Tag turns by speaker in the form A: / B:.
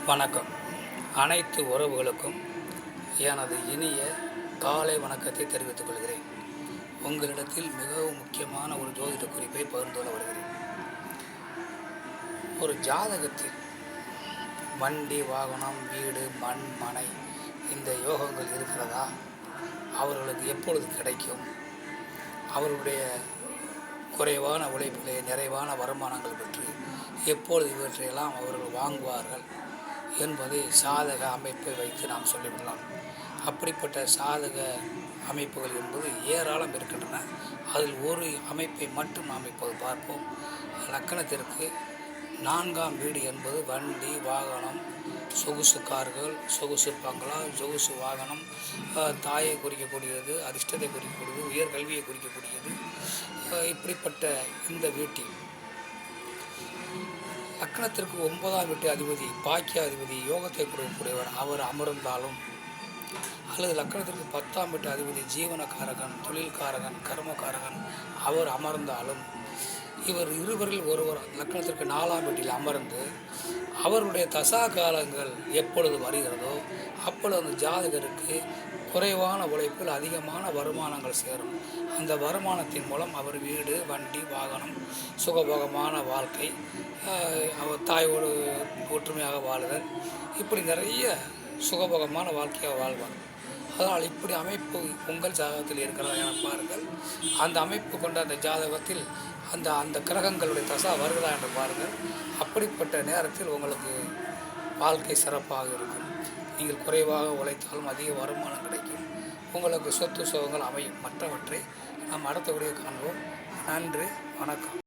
A: வணக்கம். அனைத்து உறவுகளுக்கும் எனது இனிய காலை வணக்கத்தை தெரிவித்துக் கொள்கிறேன். உங்களிடத்தில் மிகவும் முக்கியமான ஒரு ஜோதிட குறிப்பை பகிர்ந்து கொள்ள வருகிறேன். ஒரு ஜாதகத்தில் வண்டி, வாகனம், வீடு, மண், மனை இந்த யோகங்கள் இருக்கிறதா? அவர்களுக்கு எப்பொழுது கிடைக்கும்? அவர்களுடைய குறைவான உழைப்பிலே நிறைவான வருமானங்கள் பெற்று எப்பொழுது இவற்றையெல்லாம் அவர்கள் வாங்குவார்கள் என்பதை சாதக அமைப்பை வைத்து நாம் சொல்லிவிடலாம். அப்படிப்பட்ட சாதக அமைப்புகள் என்பது ஏராளம் இருக்கின்றன. அதில் ஒரு அமைப்பை மட்டும் நாம் இப்போது பார்ப்போம். லக்கணத்திற்கு 4ஆம் வீடு என்பது வண்டி, வாகனம், சொகுசு கார்கள், சொகுசு பங்களா, சொகுசு வாகனம், தாயை குறிக்கக்கூடியது, அதிர்ஷ்டத்தை குறிக்கக்கூடியது, உயர்கல்வியை குறிக்கக்கூடியது. இப்படிப்பட்ட இந்த வீட்டில் லக்கணத்திற்கு 9ஆம் வீட்டு அதிபதி, பாக்கியாதிபதி, யோகத்தை கொடுக்கக்கூடியவர் அவர் அமர்ந்தாலும், அல்லது லக்கணத்திற்கு 10ஆம் வீட்டு அதிபதி, ஜீவனக்காரகன், தொழில்காரகன், கர்மகாரகன் அவர் அமர்ந்தாலும், இவர் இருவரில் ஒருவர் லக்கணத்திற்கு 4ஆம் வீட்டில் அமர்ந்து அவருடைய தசா காலங்கள் எப்பொழுது வருகிறதோ அப்பொழுது அந்த ஜாதகருக்கு குறைவான உழைப்பில் அதிகமான வருமானங்கள் சேரும். அந்த வருமானத்தின் மூலம் அவர் வீடு, வண்டி, வாகனம், சுகபோகமான வாழ்க்கை, அவர் தாயோடு ஒற்றுமையாக வாழுதல், இப்படி நிறைய சுகபோகமான வாழ்க்கையாக வாழ்வார். அதனால் இப்படி அமைப்பு உங்கள் ஜாதகத்தில் இருக்கிறதா என பாருங்கள். அந்த அமைப்பு கொண்ட அந்த ஜாதகத்தில் அந்த கிரகங்களுடைய தசா வருகிறதா என்று பாருங்கள். அப்படிப்பட்ட நேரத்தில் உங்களுக்கு வாழ்க்கை சிறப்பாக இருக்கும். நீங்கள் குறைவாக உழைத்தாலும் அதிக வருமானம் கிடைக்கும். உங்களுக்கு சொத்து சுகங்கள் அமையும். மற்றவற்றை நாம் அடுத்தபடியாக காண்போம். நன்றி, வணக்கம்.